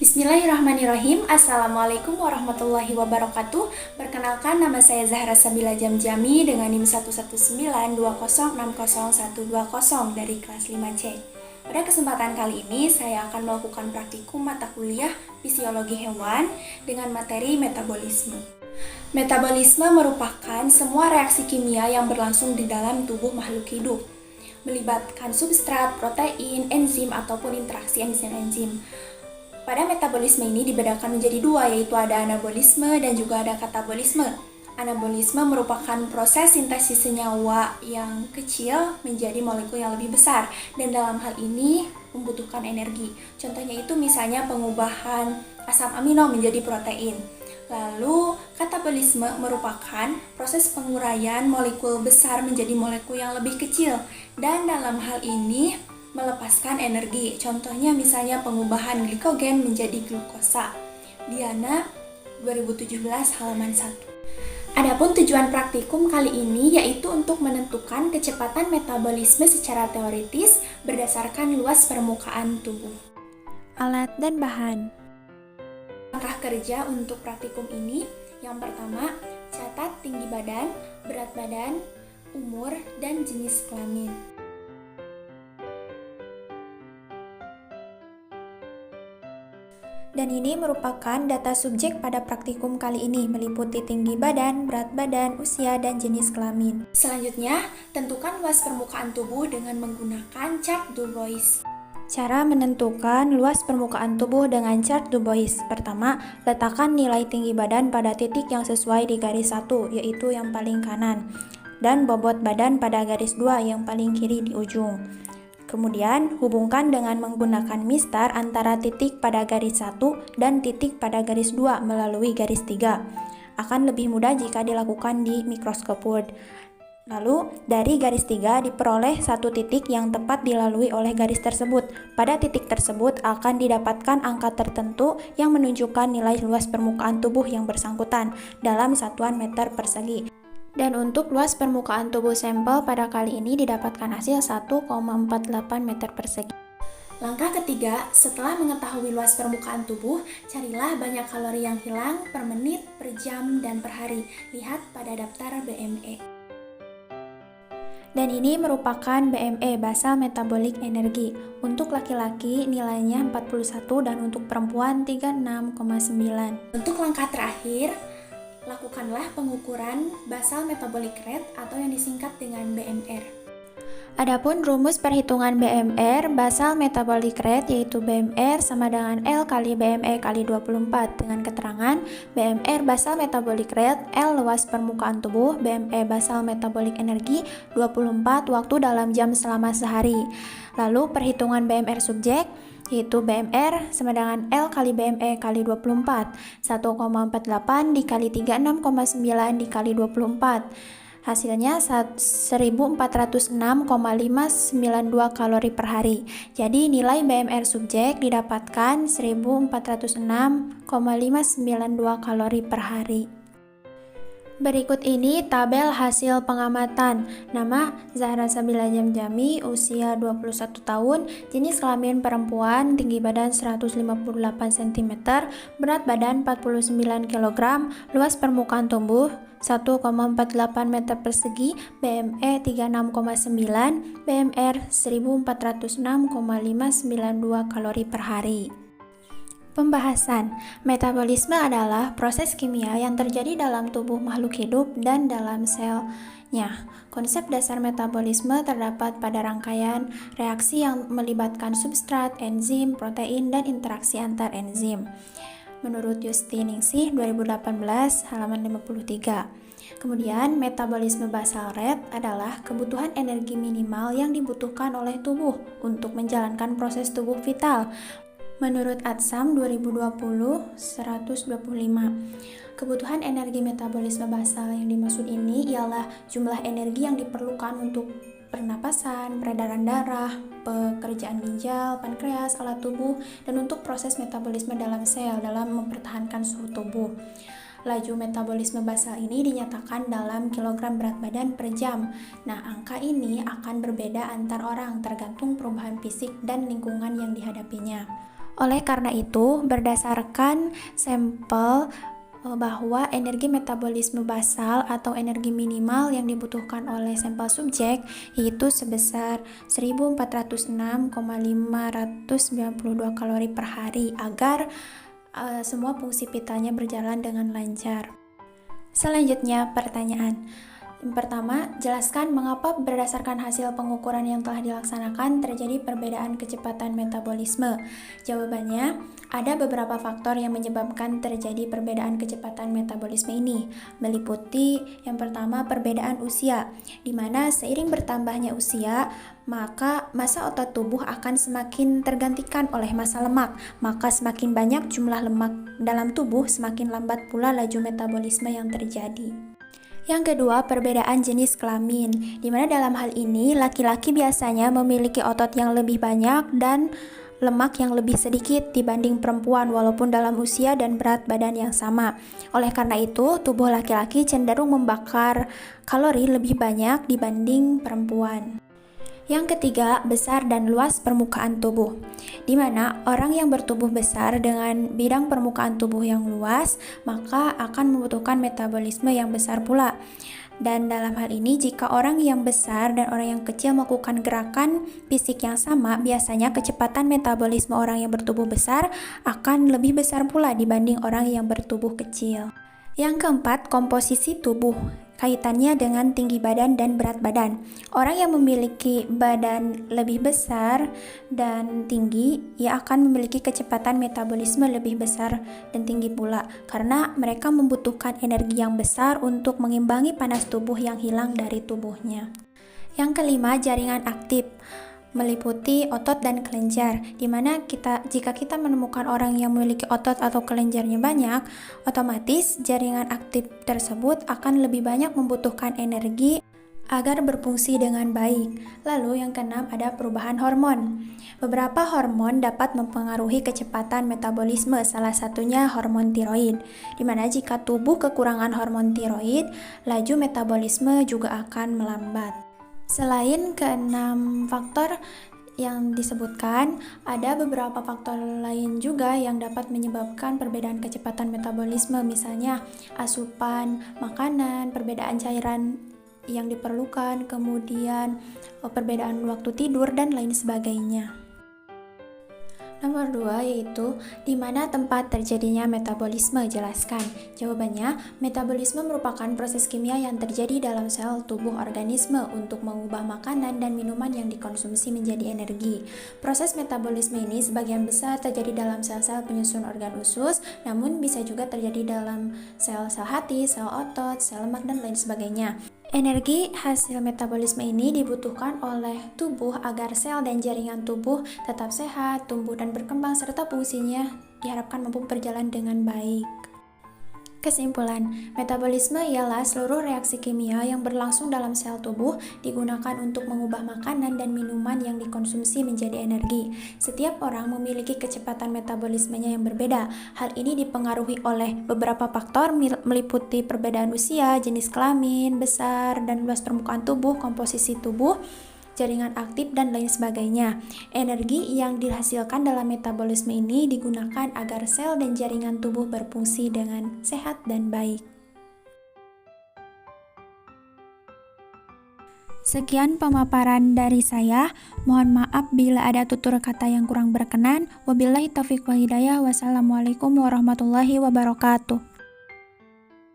Bismillahirrahmanirrahim. Assalamualaikum warahmatullahi wabarakatuh. Perkenalkan, nama saya Zahra Sabila Jamjami dengan NIM 11920601020 dari kelas 5C. Pada kesempatan kali ini, saya akan melakukan praktikum mata kuliah Fisiologi Hewan dengan materi metabolisme. Metabolisme merupakan semua reaksi kimia yang berlangsung di dalam tubuh makhluk hidup, melibatkan substrat, protein, enzim, ataupun interaksi enzim-enzim. Pada metabolisme ini dibedakan menjadi dua, yaitu ada anabolisme dan juga ada katabolisme. Anabolisme merupakan proses sintesis senyawa yang kecil menjadi molekul yang lebih besar, dan dalam hal ini membutuhkan energi. Contohnya itu misalnya pengubahan asam amino menjadi protein. Lalu katabolisme merupakan proses penguraian molekul besar menjadi molekul yang lebih kecil, dan dalam hal ini melepaskan energi. Contohnya misalnya pengubahan glikogen menjadi glukosa. Diana 2017 halaman 1. Adapun tujuan praktikum kali ini yaitu untuk menentukan kecepatan metabolisme secara teoritis berdasarkan luas permukaan tubuh. Alat dan bahan. Langkah kerja untuk praktikum ini, yang pertama, catat tinggi badan, berat badan, umur, dan jenis kelamin. Dan ini merupakan data subjek pada praktikum kali ini, meliputi tinggi badan, berat badan, usia, dan jenis kelamin. Selanjutnya, tentukan luas permukaan tubuh dengan menggunakan chart Du Bois. Cara menentukan luas permukaan tubuh dengan chart Du Bois. Pertama, letakkan nilai tinggi badan pada titik yang sesuai di garis 1, yaitu yang paling kanan, dan bobot badan pada garis 2 yang paling kiri di ujung. Kemudian, hubungkan dengan menggunakan mistar antara titik pada garis 1 dan titik pada garis 2 melalui garis 3. Akan lebih mudah jika dilakukan di mikroskop Word. Lalu, dari garis 3 diperoleh satu titik yang tepat dilalui oleh garis tersebut. Pada titik tersebut akan didapatkan angka tertentu yang menunjukkan nilai luas permukaan tubuh yang bersangkutan dalam satuan meter persegi. Dan untuk luas permukaan tubuh sampel pada kali ini didapatkan hasil 1,48 meter persegi. Langkah ketiga, setelah mengetahui luas permukaan tubuh, carilah banyak kalori yang hilang per menit, per jam, dan per hari. Lihat pada daftar BME. Dan ini merupakan BME, basal metabolic energy. Untuk laki-laki nilainya 41 dan untuk perempuan 36,9. Untuk langkah terakhir, lakukanlah pengukuran basal metabolic rate atau yang disingkat dengan BMR. Adapun rumus perhitungan BMR, basal metabolic rate, yaitu BMR sama dengan L kali BME kali 24, dengan keterangan BMR basal metabolic rate, L luas permukaan tubuh, BME basal metabolic energy 24 waktu dalam jam selama sehari. Lalu perhitungan BMR subjek, yaitu BMR sama dengan L kali BME kali 24, 1,48 dikali 36,9 dikali 24. Hasilnya 1406,592 kalori per hari. Jadi nilai BMR subjek didapatkan 1406,592 kalori per hari. Berikut ini tabel hasil pengamatan. Nama Zahra Sabila Jamjami, usia 21 tahun, jenis kelamin perempuan, tinggi badan 158 cm, berat badan 49 kg, luas permukaan tubuh 1,48 meter persegi, BME 36,9, BMR 1406,592 kalori per hari. Pembahasan. Metabolisme adalah proses kimia yang terjadi dalam tubuh makhluk hidup dan dalam selnya. Konsep dasar metabolisme terdapat pada rangkaian reaksi yang melibatkan substrat, enzim, protein, dan interaksi antar enzim. Menurut Yustiningsih 2018 halaman 53. Kemudian, metabolisme basal rate adalah kebutuhan energi minimal yang dibutuhkan oleh tubuh untuk menjalankan proses tubuh vital. Menurut Atsam 2020 125. Kebutuhan energi metabolisme basal yang dimaksud ini ialah jumlah energi yang diperlukan untuk pernapasan, peredaran darah, pekerjaan ginjal, pankreas, alat tubuh, dan untuk proses metabolisme dalam sel dalam mempertahankan suhu tubuh. Laju metabolisme basal ini dinyatakan dalam kilogram berat badan per jam. Nah, angka ini akan berbeda antar orang tergantung perubahan fisik dan lingkungan yang dihadapinya. Oleh karena itu, berdasarkan sampel bahwa energi metabolisme basal atau energi minimal yang dibutuhkan oleh sampel subjek yaitu sebesar 1406,592 kalori per hari agar semua fungsi vitanya berjalan dengan lancar. Selanjutnya, pertanyaan. Yang pertama, jelaskan mengapa berdasarkan hasil pengukuran yang telah dilaksanakan terjadi perbedaan kecepatan metabolisme. Jawabannya, ada beberapa faktor yang menyebabkan terjadi perbedaan kecepatan metabolisme ini, meliputi yang pertama perbedaan usia, di mana seiring bertambahnya usia, maka massa otot tubuh akan semakin tergantikan oleh massa lemak, maka semakin banyak jumlah lemak dalam tubuh, semakin lambat pula laju metabolisme yang terjadi. Yang kedua, perbedaan jenis kelamin, di mana dalam hal ini laki-laki biasanya memiliki otot yang lebih banyak dan lemak yang lebih sedikit dibanding perempuan walaupun dalam usia dan berat badan yang sama. Oleh karena itu, tubuh laki-laki cenderung membakar kalori lebih banyak dibanding perempuan. Yang ketiga, besar dan luas permukaan tubuh, di mana orang yang bertubuh besar dengan bidang permukaan tubuh yang luas, maka akan membutuhkan metabolisme yang besar pula. Dan dalam hal ini, jika orang yang besar dan orang yang kecil melakukan gerakan fisik yang sama, biasanya kecepatan metabolisme orang yang bertubuh besar akan lebih besar pula dibanding orang yang bertubuh kecil. Yang keempat, komposisi tubuh. Kaitannya dengan tinggi badan dan berat badan. Orang yang memiliki badan lebih besar dan tinggi, ia akan memiliki kecepatan metabolisme lebih besar dan tinggi pula, karena mereka membutuhkan energi yang besar untuk mengimbangi panas tubuh yang hilang dari tubuhnya. Yang kelima, jaringan aktif. Meliputi otot dan kelenjar, di mana jika kita menemukan orang yang memiliki otot atau kelenjarnya banyak, otomatis jaringan aktif tersebut akan lebih banyak membutuhkan energi agar berfungsi dengan baik. Lalu yang keenam, ada perubahan hormon. Beberapa hormon dapat mempengaruhi kecepatan metabolisme, salah satunya hormon tiroid, di mana jika tubuh kekurangan hormon tiroid, laju metabolisme juga akan melambat. Selain keenam faktor yang disebutkan, ada beberapa faktor lain juga yang dapat menyebabkan perbedaan kecepatan metabolisme, misalnya asupan makanan, perbedaan cairan yang diperlukan, kemudian perbedaan waktu tidur, dan lain sebagainya. Nomor 2 yaitu di mana tempat terjadinya metabolisme, jelaskan. Jawabannya, metabolisme merupakan proses kimia yang terjadi dalam sel tubuh organisme untuk mengubah makanan dan minuman yang dikonsumsi menjadi energi. Proses metabolisme ini sebagian besar terjadi dalam sel-sel penyusun organ usus, namun bisa juga terjadi dalam sel-sel hati, sel otot, sel lemak, dan lain sebagainya. Energi hasil metabolisme ini dibutuhkan oleh tubuh agar sel dan jaringan tubuh tetap sehat, tumbuh dan berkembang, serta fungsinya diharapkan mampu berjalan dengan baik. Kesimpulan, metabolisme ialah seluruh reaksi kimia yang berlangsung dalam sel tubuh digunakan untuk mengubah makanan dan minuman yang dikonsumsi menjadi energi. Setiap orang memiliki kecepatan metabolismenya yang berbeda. Hal ini dipengaruhi oleh beberapa faktor meliputi perbedaan usia, jenis kelamin, besar dan luas permukaan tubuh, komposisi tubuh, jaringan aktif, dan lain sebagainya. Energi yang dihasilkan dalam metabolisme ini digunakan agar sel dan jaringan tubuh berfungsi dengan sehat dan baik. Sekian pemaparan dari saya. Mohon maaf bila ada tutur kata yang kurang berkenan. Wabillahi taufiq wal hidayah. Wassalamualaikum warahmatullahi wabarakatuh.